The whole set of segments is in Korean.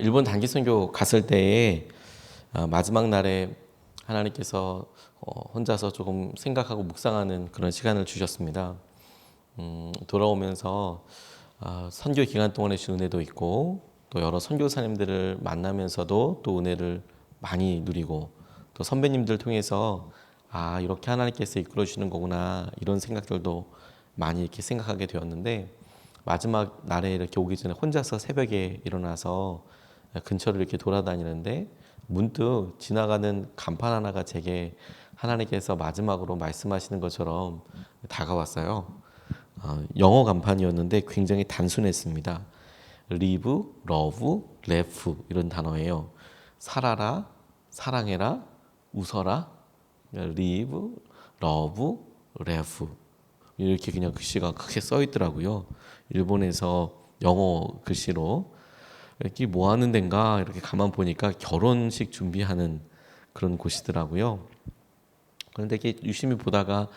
일본 단기 선교 갔을 때에 마지막 날에 하나님께서 혼자서 조금 생각하고 묵상하는 그런 시간을 주셨습니다. 돌아오면서 선교 기간 동안에 주신 은혜도 있고 또 여러 선교사님들을 만나면서도 또 은혜를 많이 누리고 또 선배님들 통해서 이렇게 하나님께서 이끌어 주시는 거구나 이런 생각들도 많이 이렇게 생각하게 되었는데 마지막 날에 이렇게 오기 전에 혼자서 새벽에 일어나서 근처를 이렇게 돌아다니는데 문득 지나가는 간판 하나가 제게 하나님께서 마지막으로 말씀하시는 것처럼 다가왔어요. 영어 간판이었는데 굉장히 단순했습니다. live, love, laugh 이런 단어예요. 살아라, 사랑해라, 웃어라, live, love, laugh 이렇게 그냥 글씨가 크게 써 있더라고요. 일본에서 영어 글씨로 이렇게 뭐 하는 데인가 이렇게 가만 보니까 결혼식 준비하는 그런 곳이더라고요. 그런데 이렇게 유심히 보다가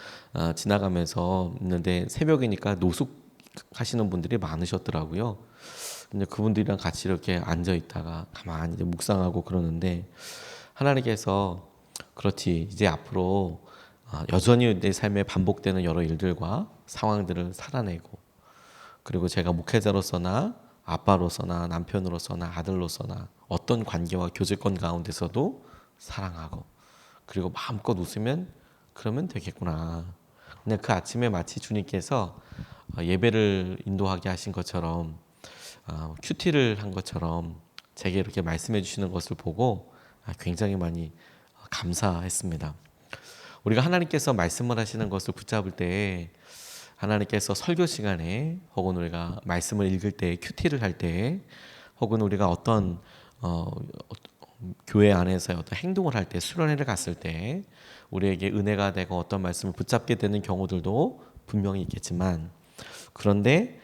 지나가면서 있는데 새벽이니까 노숙하시는 분들이 많으셨더라고요. 근데 그분들이랑 같이 이렇게 앉아 있다가 가만히 이제 묵상하고 그러는데 하나님께서 그렇지 이제 앞으로 여전히 내 삶에 반복되는 여러 일들과 상황들을 살아내고 그리고 제가 목회자로서나 아빠로서나 남편으로서나 아들로서나 어떤 관계와 교제권 가운데서도 사랑하고 그리고 마음껏 웃으면 그러면 되겠구나. 근데 그 아침에 마치 주님께서 예배를 인도하게 하신 것처럼 큐티를 한 것처럼 제게 이렇게 말씀해 주시는 것을 보고 굉장히 많이 감사했습니다. 우리가 하나님께서 말씀을 하시는 것을 붙잡을 때 하나님께서 설교 시간에 혹은 우리가 말씀을 읽을 때 큐티를 할 때 혹은 우리가 어떤 교회 안에서의 어떤 행동을 할 때 수련회를 갔을 때 우리에게 은혜가 되고 어떤 말씀을 붙잡게 되는 경우들도 분명히 있겠지만 그런데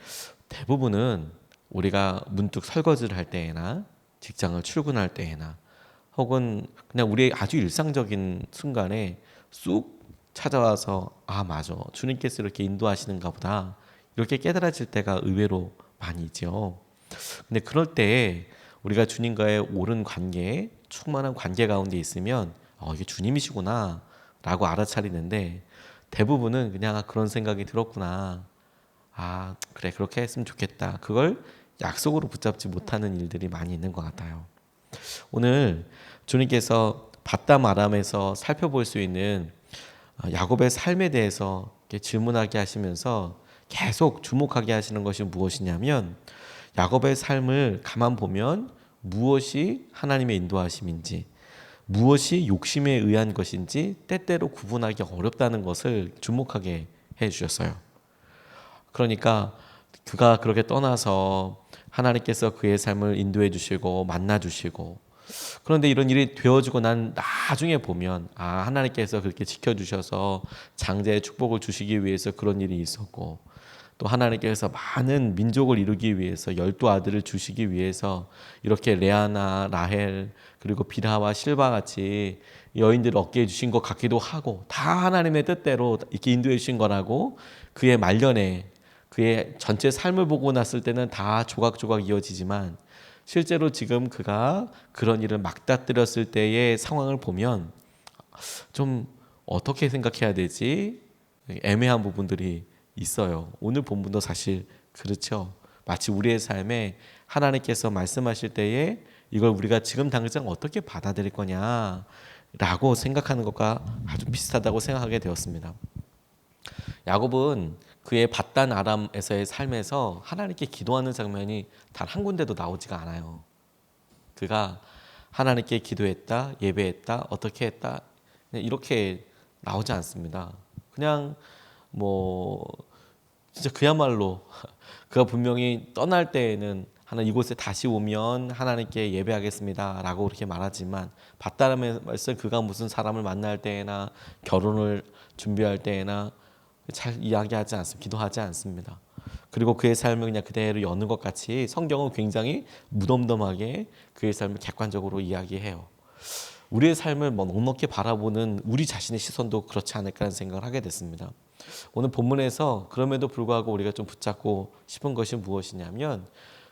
대부분은 우리가 문득 설거지를 할 때나 직장을 출근할 때나 혹은 그냥 우리의 아주 일상적인 순간에 쑥 찾아와서 맞아 주님께서 이렇게 인도하시는가 보다 이렇게 깨달아질 때가 의외로 많이 있죠. 근데 그럴 때 우리가 주님과의 옳은 관계, 충만한 관계 가운데 있으면 이게 주님이시구나 라고 알아차리는데 대부분은 그냥 그런 생각이 들었구나. 그래 그렇게 했으면 좋겠다. 그걸 약속으로 붙잡지 못하는 일들이 많이 있는 것 같아요. 오늘 주님께서 바담 아람에서 살펴볼 수 있는 야곱의 삶에 대해서 질문하게 하시면서 계속 주목하게 하시는 것이 무엇이냐면 야곱의 삶을 가만 보면 무엇이 하나님의 인도하심인지 무엇이 욕심에 의한 것인지 때때로 구분하기 어렵다는 것을 주목하게 해주셨어요. 그러니까 그가 그렇게 떠나서 하나님께서 그의 삶을 인도해 주시고 만나 주시고 그런데 이런 일이 되어지고 난 나중에 보면 하나님께서 그렇게 지켜주셔서 장자의 축복을 주시기 위해서 그런 일이 있었고 또 하나님께서 많은 민족을 이루기 위해서 12아들을 주시기 위해서 이렇게 레아나 라헬 그리고 빌하와 실바 같이 여인들을 얻게 해주신 것 같기도 하고 다 하나님의 뜻대로 이렇게 인도해 주신 거라고 그의 말년에 그의 전체 삶을 보고 났을 때는 다 조각조각 이어지지만 실제로 지금 그가 그런 일을 막다뜨렸을 때의 상황을 보면 좀 어떻게 생각해야 되지? 애매한 부분들이 있어요. 오늘 본문도 사실 그렇죠. 마치 우리의 삶에 하나님께서 말씀하실 때에 이걸 우리가 지금 당장 어떻게 받아들일 거냐라고 생각하는 것과 아주 비슷하다고 생각하게 되었습니다. 야곱은 그의 밧단 아람에서의 삶에서 하나님께 기도하는 장면이 단 한 군데도 나오지가 않아요. 그가 하나님께 기도했다, 예배했다, 어떻게 했다 이렇게 나오지 않습니다. 그냥 진짜 그야말로 그가 분명히 떠날 때에는 하나 이곳에 다시 오면 하나님께 예배하겠습니다라고 그렇게 말하지만 밧다람에서 그가 무슨 사람을 만날 때나 결혼을 준비할 때나 잘 이야기하지 않습니다. 기도하지 않습니다. 그리고 그의 삶을 그냥 그대로 여는 것 같이 성경은 굉장히 무덤덤하게 그의 삶을 객관적으로 이야기해요. 우리의 삶을 넉넉히 바라보는 우리 자신의 시선도 그렇지 않을까라는 생각을 하게 됐습니다. 오늘 본문에서 그럼에도 불구하고 우리가 좀 붙잡고 싶은 것이 무엇이냐면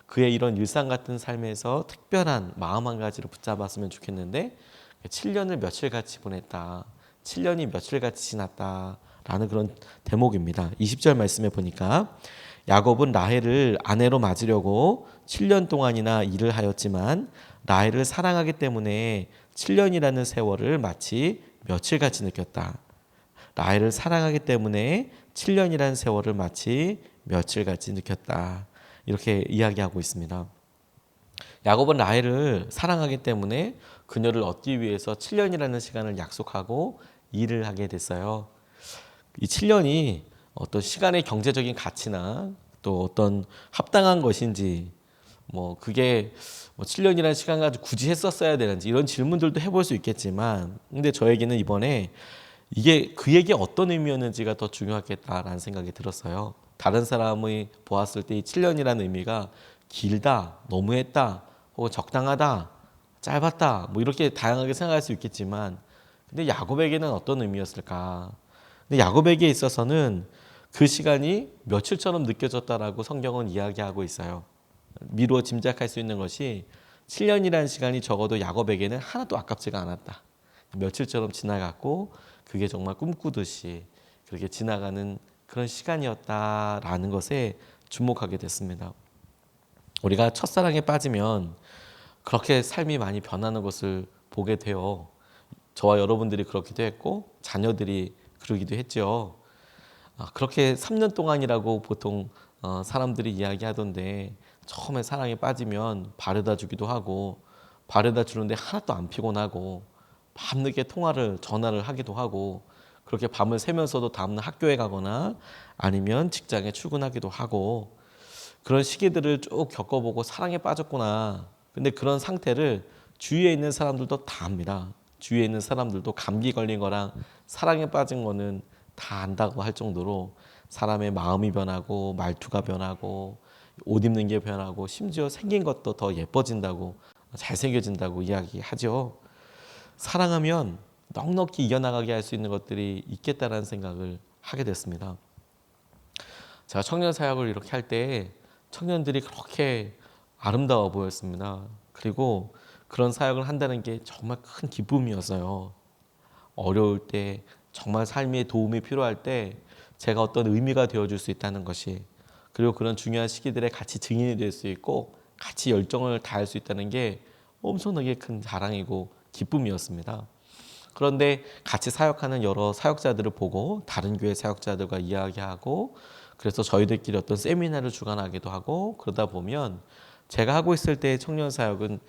그의 이런 일상 같은 삶에서 특별한 마음 한 가지를 붙잡았으면 좋겠는데 7년을 며칠 같이 보냈다. 7년이 며칠 같이 지났다라는 그런 대목입니다. 20절 말씀에 보니까 야곱은 라헬을 아내로 맞으려고 7년 동안이나 일을 하였지만 라헬을 사랑하기 때문에 7년이라는 세월을 마치 며칠같이 느꼈다. 라헬을 사랑하기 때문에 7년이라는 세월을 마치 며칠같이 느꼈다. 이렇게 이야기하고 있습니다. 야곱은 라헬을 사랑하기 때문에 그녀를 얻기 위해서 7년이라는 시간을 약속하고 일을 하게 됐어요. 이 7년이 어떤 시간의 경제적인 가치나 또 어떤 합당한 것인지 그게 7년이라는 시간 가지고 굳이 했었어야 되는지 이런 질문들도 해볼 수 있겠지만 근데 저에게는 이번에 이게 그에게 어떤 의미였는지가 더 중요하겠다라는 생각이 들었어요. 다른 사람이 보았을 때 이 7년이라는 의미가 길다, 너무했다, 혹은 적당하다, 짧았다 이렇게 다양하게 생각할 수 있겠지만 근데 야곱에게는 어떤 의미였을까? 근데 야곱에게 있어서는 그 시간이 며칠처럼 느껴졌다라고 성경은 이야기하고 있어요. 미루어 짐작할 수 있는 것이 7년이라는 시간이 적어도 야곱에게는 하나도 아깝지가 않았다. 며칠처럼 지나갔고 그게 정말 꿈꾸듯이 그렇게 지나가는 그런 시간이었다라는 것에 주목하게 됐습니다. 우리가 첫사랑에 빠지면 그렇게 삶이 많이 변하는 것을 보게 돼요. 저와 여러분들이 그렇기도 했고 자녀들이 그러기도 했죠. 그렇게 3년 동안이라고 보통 사람들이 이야기하던데 처음에 사랑에 빠지면 바래다 주기도 하고 바래다 주는데 하나도 안 피곤하고 밤늦게 전화를 하기도 하고 그렇게 밤을 새면서도 다음날 학교에 가거나 아니면 직장에 출근하기도 하고 그런 시기들을 쭉 겪어보고 사랑에 빠졌구나. 근데 그런 상태를 주위에 있는 사람들도 다 압니다. 주위에 있는 사람들도 감기 걸린 거랑 사랑에 빠진 거는 다 안다고 할 정도로 사람의 마음이 변하고 말투가 변하고 옷 입는 게 변하고 심지어 생긴 것도 더 예뻐진다고 잘생겨진다고 이야기하죠. 사랑하면 넉넉히 이겨나가게 할 수 있는 것들이 있겠다라는 생각을 하게 됐습니다. 제가 청년 사역을 이렇게 할 때 청년들이 그렇게 아름다워 보였습니다. 그리고 그런 사역을 한다는 게 정말 큰 기쁨이었어요. 어려울 때 정말 삶에 도움이 필요할 때 제가 어떤 의미가 되어줄 수 있다는 것이 그리고 그런 중요한 시기들에 같이 증인이 될 수 있고 같이 열정을 다할 수 있다는 게 엄청나게 큰 자랑이고 기쁨이었습니다. 그런데 같이 사역하는 여러 사역자들을 보고 다른 교회 사역자들과 이야기하고 그래서 저희들끼리 어떤 세미나를 주관하기도 하고 그러다 보면 제가 하고 있을 때 청년 사역은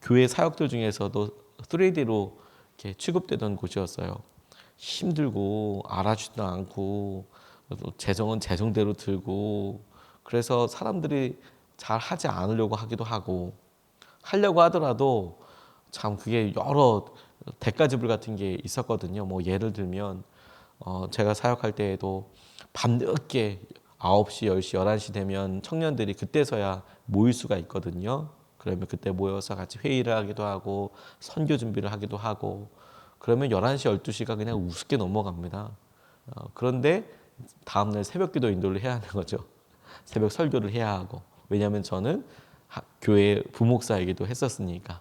교회 사역들 중에서도 3D로 이렇게 취급되던 곳이었어요. 힘들고 알아주지도 않고 재정은 재정대로 들고 그래서 사람들이 잘 하지 않으려고 하기도 하고 하려고 하더라도 참 그게 여러 대가지불 같은 게 있었거든요. 예를 들면 제가 사역할 때에도 밤늦게 9시, 10시, 11시 되면 청년들이 그때서야 모일 수가 있거든요. 그러면 그때 모여서 같이 회의를 하기도 하고 선교 준비를 하기도 하고 그러면 11시, 12시가 그냥 우습게 넘어갑니다. 그런데 다음날 새벽 기도 인도를 해야 하는 거죠. 새벽 설교를 해야 하고 왜냐하면 저는 교회 부목사이기도 했었으니까.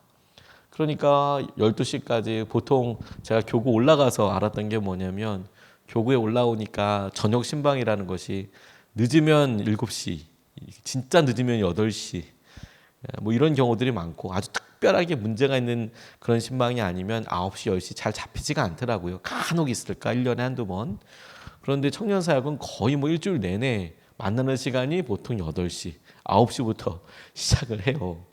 그러니까 12시까지 보통 제가 교구 올라가서 알았던 게 뭐냐면 교구에 올라오니까 저녁 신방이라는 것이 늦으면 7시, 진짜 늦으면 8시 이런 경우들이 많고 아주 특별하게 문제가 있는 그런 신방이 아니면 9시, 10시 잘 잡히지가 않더라고요. 간혹 있을까 1년에 한두 번. 그런데 청년 사역은 거의 일주일 내내 만나는 시간이 보통 8시, 9시부터 시작을 해요.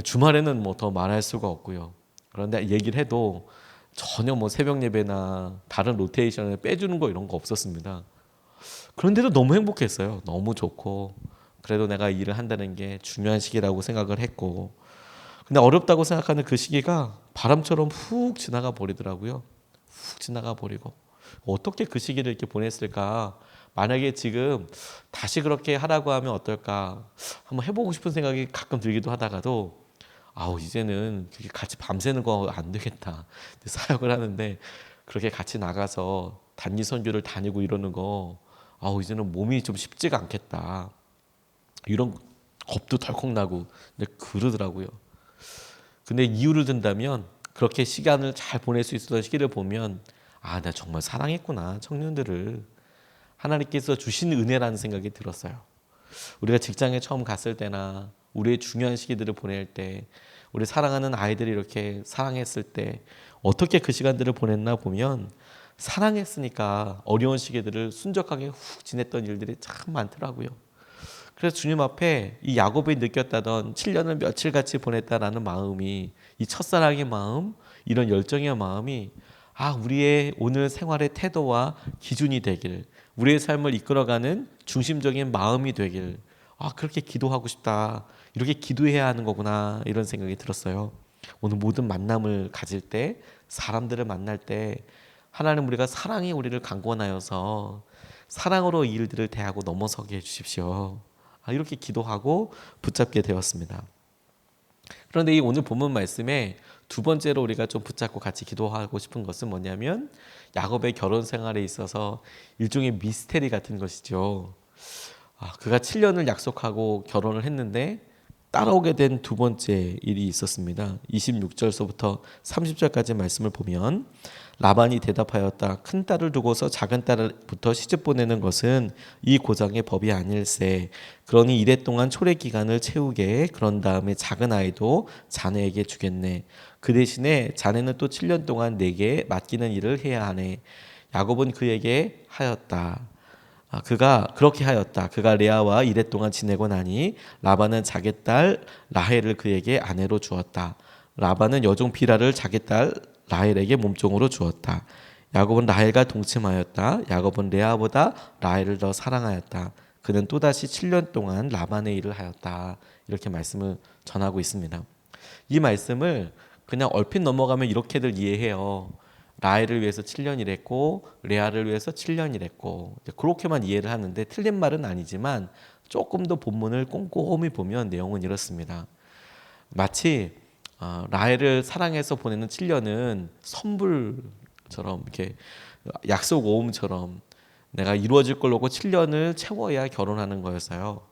주말에는 더 말할 수가 없고요. 그런데 얘기를 해도 전혀 새벽 예배나 다른 로테이션을 빼주는 거 이런 거 없었습니다. 그런데도 너무 행복했어요. 너무 좋고 그래도 내가 일을 한다는 게 중요한 시기라고 생각을 했고 근데 어렵다고 생각하는 그 시기가 바람처럼 훅 지나가 버리더라고요. 훅 지나가 버리고 어떻게 그 시기를 이렇게 보냈을까? 만약에 지금 다시 그렇게 하라고 하면 어떨까? 한번 해보고 싶은 생각이 가끔 들기도 하다가도 이제는 그렇게 같이 밤새는 거 안 되겠다. 사역을 하는데 그렇게 같이 나가서 단기 선교를 다니고 이러는 거 이제는 몸이 좀 쉽지가 않겠다. 이런 겁도 덜컥 나고 그러더라고요. 근데 이유를 든다면 그렇게 시간을 잘 보낼 수 있었던 시기를 보면 내가 정말 사랑했구나 청년들을. 하나님께서 주신 은혜라는 생각이 들었어요. 우리가 직장에 처음 갔을 때나 우리의 중요한 시기들을 보낼 때 우리 사랑하는 아이들이 이렇게 사랑했을 때 어떻게 그 시간들을 보냈나 보면 사랑했으니까 어려운 시기들을 순적하게 훅 지냈던 일들이 참 많더라고요. 그래서 주님 앞에 이 야곱이 느꼈다던 7년을 며칠같이 보냈다라는 마음이, 이 첫사랑의 마음, 이런 열정의 마음이 우리의 오늘 생활의 태도와 기준이 되길, 우리의 삶을 이끌어가는 중심적인 마음이 되길, 그렇게 기도하고 싶다, 이렇게 기도해야 하는 거구나, 이런 생각이 들었어요. 오늘 모든 만남을 가질 때, 사람들을 만날 때 하나님, 우리가 사랑이 우리를 강권하여서 사랑으로 이 일들을 대하고 넘어서게 해주십시오. 이렇게 기도하고 붙잡게 되었습니다. 그런데 이 오늘 본문 말씀에 두 번째로 우리가 좀 붙잡고 같이 기도하고 싶은 것은 뭐냐면 야곱의 결혼 생활에 있어서 일종의 미스테리 같은 것이죠. 그가 7년을 약속하고 결혼을 했는데 따라오게 된 두 번째 일이 있었습니다. 26절서부터 30절까지 말씀을 보면 라반이 대답하였다. 큰 딸을 두고서 작은 딸부터 시집 보내는 것은 이 고장의 법이 아닐세. 그러니 이래 동안 초래 기간을 채우게. 그런 다음에 작은 아이도 자네에게 주겠네. 그 대신에 자네는 또 7년 동안 내게 맡기는 일을 해야 하네. 야곱은 그에게 하였다. 그가 그렇게 하였다. 그가 레아와 이래 동안 지내고 나니 라반은 자기 딸 라헬을 그에게 아내로 주었다. 라반은 여종 비라를 자기 딸 라헬에게 몸종으로 주었다. 야곱은 라헬과 동침하였다. 야곱은 레아보다 라헬을 더 사랑하였다. 그는 또다시 7년 동안 라반의 일을 하였다. 이렇게 말씀을 전하고 있습니다. 이 말씀을 그냥 얼핏 넘어가면 이렇게들 이해해요. 라헬을 위해서 7년 일했고 레아를 위해서 7년 일했고, 그렇게만 이해를 하는데 틀린 말은 아니지만 조금 더 본문을 꼼꼼히 보면 내용은 이렇습니다. 마치 라헬을 사랑해서 보내는 7년은 선불처럼, 이렇게 약속 오음처럼 내가 이루어질 걸로 7년을 채워야 결혼하는 거였어요.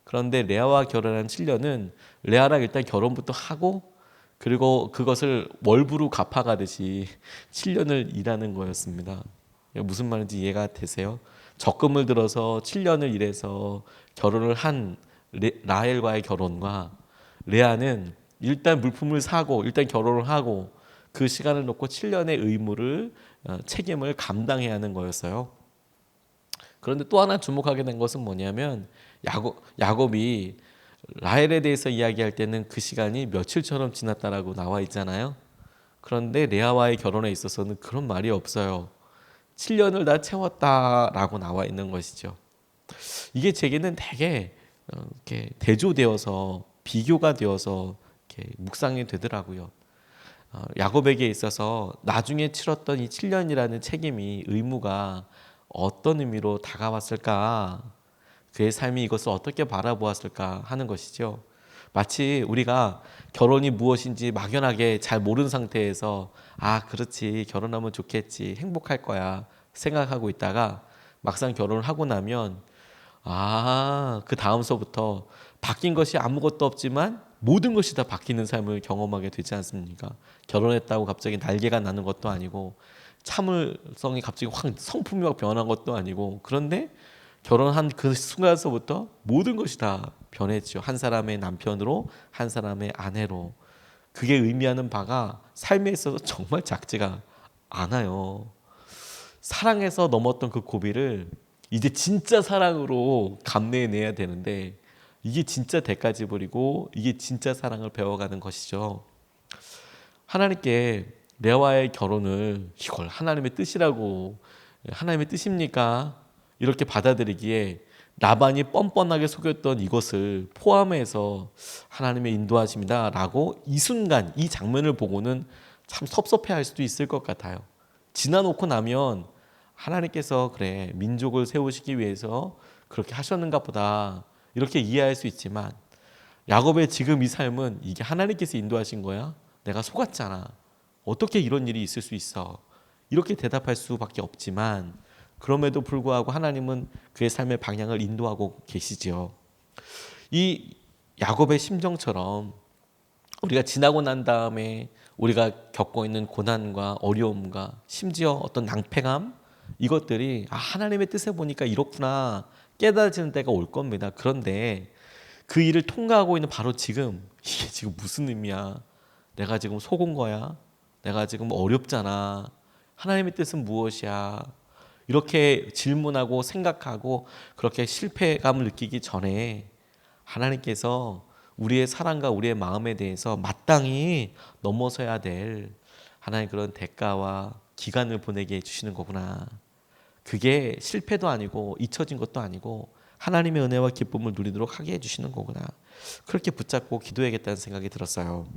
그런데 레아와 결혼한 7년은 레아랑 일단 결혼부터 하고 그리고 그것을 월부로 갚아가듯이 7년을 일하는 거였습니다. 무슨 말인지 이해가 되세요? 적금을 들어서 7년을 일해서 결혼을 한 라헬과의 결혼과 레아는 일단 물품을 사고 일단 결혼을 하고 그 시간을 놓고 7년의 의무를, 책임을 감당해야 하는 거였어요. 그런데 또 하나 주목하게 된 것은 뭐냐면 야곱이 라헬에 대해서 이야기할 때는 그 시간이 며칠처럼 지났다라고 나와 있잖아요. 그런데 레아와의 결혼에 있어서는 그런 말이 없어요. 7년을 다 채웠다라고 나와 있는 것이죠. 이게 제게는 되게 이렇게 대조되어서 비교가 되어서 이렇게 묵상이 되더라고요. 야곱에게 있어서 나중에 치렀던 이 7년이라는 책임이, 의무가 어떤 의미로 다가왔을까? 그의 삶이 이것을 어떻게 바라보았을까 하는 것이죠. 마치 우리가 결혼이 무엇인지 막연하게 잘 모르는 상태에서 그렇지, 결혼하면 좋겠지, 행복할 거야 생각하고 있다가 막상 결혼을 하고 나면 그 다음서부터 바뀐 것이 아무것도 없지만 모든 것이 다 바뀌는 삶을 경험하게 되지 않습니까? 결혼했다고 갑자기 날개가 나는 것도 아니고 참을성이 갑자기 확 성품이 확 변한 것도 아니고, 그런데 결혼한 그 순간서부터 모든 것이 다 변했죠. 한 사람의 남편으로, 한 사람의 아내로. 그게 의미하는 바가 삶에 있어서 정말 작지가 않아요. 사랑해서 넘었던 그 고비를 이제 진짜 사랑으로 감내해내야 되는데, 이게 진짜 대가 지불이고 이게 진짜 사랑을 배워가는 것이죠. 하나님께 레아와의 결혼을 이걸 하나님의 뜻이라고, 하나님의 뜻입니까? 이렇게 받아들이기에 라반이 뻔뻔하게 속였던 이것을 포함해서 하나님의 인도하심이다라고 이 순간 이 장면을 보고는 참 섭섭해할 수도 있을 것 같아요. 지나놓고 나면 하나님께서 그래 민족을 세우시기 위해서 그렇게 하셨는가 보다 이렇게 이해할 수 있지만, 야곱의 지금 이 삶은 이게 하나님께서 인도하신 거야? 내가 속았잖아. 어떻게 이런 일이 있을 수 있어? 이렇게 대답할 수밖에 없지만, 그럼에도 불구하고 하나님은 그의 삶의 방향을 인도하고 계시지요. 이 야곱의 심정처럼 우리가 지나고 난 다음에 우리가 겪고 있는 고난과 어려움과 심지어 어떤 낭패감, 이것들이 하나님의 뜻에 보니까 이렇구나 깨달아지는 때가 올 겁니다. 그런데 그 일을 통과하고 있는 바로 지금, 이게 지금 무슨 의미야? 내가 지금 속은 거야? 내가 지금 어렵잖아. 하나님의 뜻은 무엇이야? 이렇게 질문하고 생각하고 그렇게 실패감을 느끼기 전에 하나님께서 우리의 사랑과 우리의 마음에 대해서 마땅히 넘어서야 될 하나님 그런 대가와 기간을 보내게 해주시는 거구나. 그게 실패도 아니고 잊혀진 것도 아니고 하나님의 은혜와 기쁨을 누리도록 하게 해주시는 거구나. 그렇게 붙잡고 기도해야겠다는 생각이 들었어요.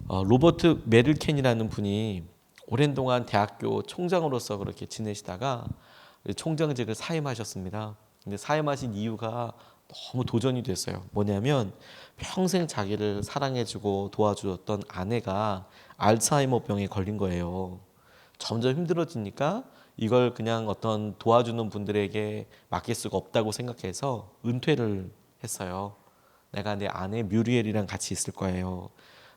로버트 메를켄이라는 분이 오랜 동안 대학교 총장으로서 그렇게 지내시다가 총장직을 사임하셨습니다. 근데 사임하신 이유가 너무 도전이 됐어요. 뭐냐면 평생 자기를 사랑해주고 도와주었던 아내가 알츠하이머병에 걸린 거예요. 점점 힘들어지니까 이걸 그냥 어떤 도와주는 분들에게 맡길 수가 없다고 생각해서 은퇴를 했어요. 내가 내 아내 뮤리엘이랑 같이 있을 거예요.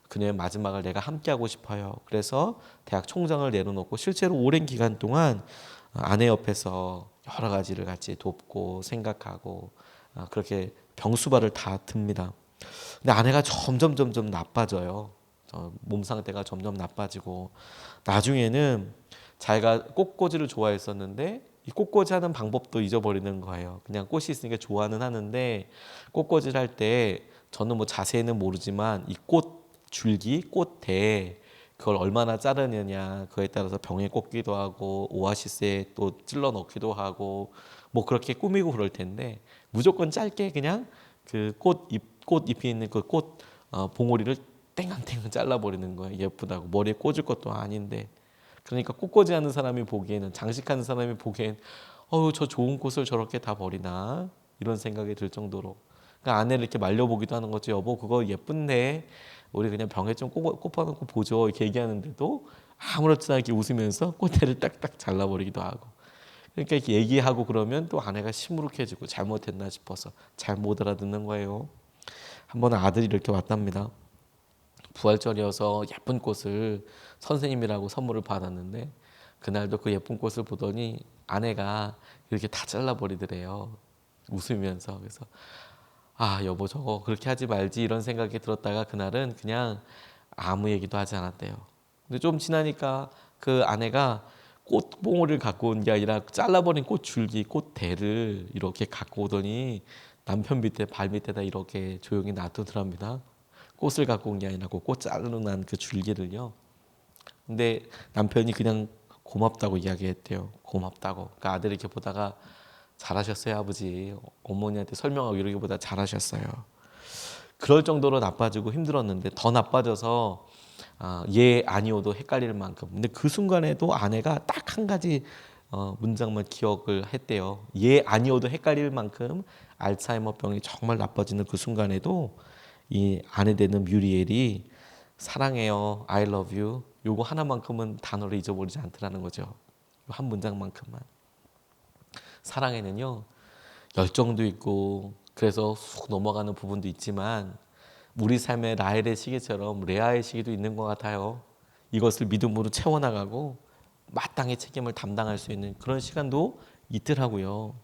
그녀의 마지막을 내가 함께하고 싶어요. 그래서 대학 총장을 내려놓고 실제로 오랜 기간 동안 아내 옆에서 여러 가지를 같이 돕고 생각하고 그렇게 병수발을 다 듭니다. 근데 아내가 점점 나빠져요. 몸 상태가 점점 나빠지고 나중에는 자기가 꽃꽂이를 좋아했었는데 이 꽃꽂이 하는 방법도 잊어버리는 거예요. 그냥 꽃이 있으니까 좋아는 하는데 꽃꽂이를 할 때 저는 뭐 자세히는 모르지만 이 꽃 줄기, 꽃대 그걸 얼마나 자르느냐 그거에 따라서 병에 꽂기도 하고 오아시스에 또 찔러 넣기도 하고 뭐 그렇게 꾸미고 그럴 텐데 무조건 짧게 그냥 그 꽃잎이 있는 그 꽃 봉오리를 땡강땡강 잘라버리는 거예요. 예쁘다고 머리에 꽂을 것도 아닌데. 그러니까 꽃꽂이 하는 사람이 보기에는 장식하는 사람이 보기엔 저 좋은 꽃을 저렇게 다 버리나 이런 생각이 들 정도로 그러니까 아내를 이렇게 말려보기도 하는 거죠. 여보 그거 예쁜데 우리 그냥 병에 좀 꽂아놓고 보죠 이렇게 얘기하는데도 아무렇지도 않게 웃으면서 꽃대를 딱딱 잘라버리기도 하고 그러니까 이렇게 얘기하고 그러면 또 아내가 시무룩해지고 잘못했나 싶어서 잘 못 알아듣는 거예요. 한 번은 아들이 이렇게 왔답니다. 부활절이어서 예쁜 꽃을 선생님이라고 선물을 받았는데 그날도 그 예쁜 꽃을 보더니 아내가 이렇게 다 잘라버리더래요. 웃으면서. 그래서 여보 저거 그렇게 하지 말지 이런 생각이 들었다가 그날은 그냥 아무 얘기도 하지 않았대요. 근데 좀 지나니까 그 아내가 꽃봉오리를 갖고 온 게 아니라 잘라버린 꽃 줄기, 꽃 대를 이렇게 갖고 오더니 남편 밑에 발 밑에다 이렇게 조용히 놔두더랍니다. 꽃을 갖고 온 게 아니라 꽃 자르는 그 줄기를요. 근데 남편이 그냥 고맙다고 이야기했대요. 고맙다고. 그러니까 아들이 이렇게 보다가 잘하셨어요 아버지. 어머니한테 설명하고 이러기보다 잘하셨어요. 그럴 정도로 나빠지고 힘들었는데 더 나빠져서 얘 아니어도 헷갈릴 만큼. 근데 그 순간에도 아내가 딱 한 가지 문장만 기억을 했대요. 얘 아니어도 헷갈릴 만큼 알츠하이머병이 정말 나빠지는 그 순간에도 이 아내 되는 뮤리엘이 사랑해요, I love you 요거 하나만큼은 단어를 잊어버리지 않더라는 거죠. 한 문장만큼만. 사랑에는요 열정도 있고 그래서 쑥 넘어가는 부분도 있지만 우리 삶의 라헬의 시기처럼 레아의 시기도 있는 것 같아요. 이것을 믿음으로 채워나가고 마땅히 책임을 담당할 수 있는 그런 시간도 있더라고요.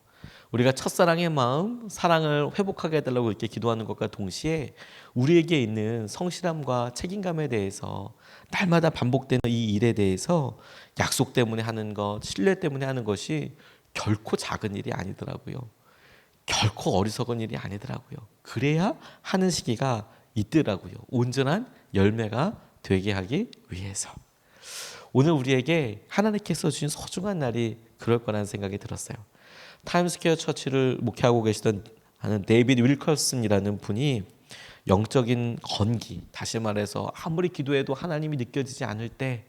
우리가 첫사랑의 마음, 사랑을 회복하게 해달라고 이렇게 기도하는 것과 동시에 우리에게 있는 성실함과 책임감에 대해서 날마다 반복되는 이 일에 대해서 약속 때문에 하는 것, 신뢰 때문에 하는 것이 결코 작은 일이 아니더라고요. 결코 어리석은 일이 아니더라고요. 그래야 하는 시기가 있더라고요. 온전한 열매가 되게 하기 위해서. 오늘 우리에게 하나님께서 주신 소중한 날이 그럴 거라는 생각이 들었어요. 타임스퀘어 처치를 목회하고 계시던 하는 데이비드 윌커슨이라는 분이 영적인 건기, 다시 말해서 아무리 기도해도 하나님이 느껴지지 않을 때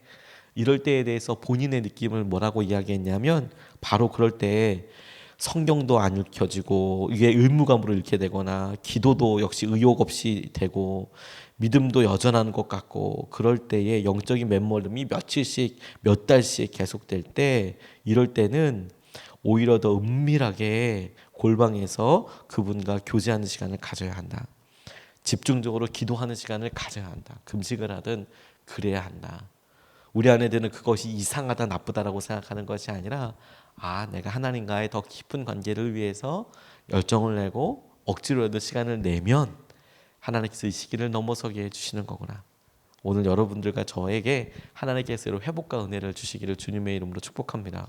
이럴 때에 대해서 본인의 느낌을 뭐라고 이야기했냐면 바로 그럴 때 성경도 안 읽혀지고 이게 의무감으로 읽게 되거나 기도도 역시 의욕 없이 되고 믿음도 여전한 것 같고 그럴 때에 영적인 멤머름이 며칠씩 몇 달씩 계속될 때 이럴 때는 오히려 더 은밀하게 골방에서 그분과 교제하는 시간을 가져야 한다. 집중적으로 기도하는 시간을 가져야 한다. 금식을 하든 그래야 한다. 우리 안에는 그것이 이상하다 나쁘다라고 생각하는 것이 아니라 내가 하나님과의 더 깊은 관계를 위해서 열정을 내고 억지로라도 시간을 내면 하나님께서 이 시기를 넘어서게 해주시는 거구나. 오늘 여러분들과 저에게 하나님께서 회복과 은혜를 주시기를 주님의 이름으로 축복합니다.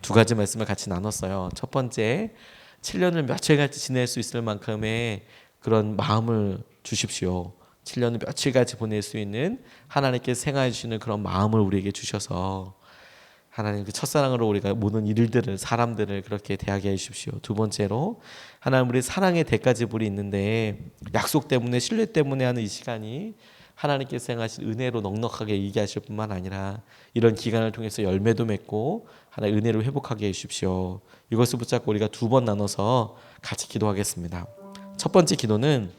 두 가지 말씀을 같이 나눴어요. 첫 번째, 7년을 며칠같이 지낼 수 있을 만큼의 그런 마음을 주십시오. 7년을 며칠같이 보낼 수 있는 하나님께서 생각해 주시는 그런 마음을 우리에게 주셔서 하나님 그 첫사랑으로 우리가 모든 일들을 사람들을 그렇게 대하게 해주십시오. 두 번째로 하나님 우리 사랑의 대가 지불이 있는데 약속 때문에 신뢰 때문에 하는 이 시간이 하나님께서 행하신 은혜로 넉넉하게 이기게 하실 뿐만 아니라 이런 기간을 통해서 열매도 맺고 하나님 은혜로 회복하게 해주십시오. 이것을 붙잡고 우리가 두 번 나눠서 같이 기도하겠습니다. 첫 번째 기도는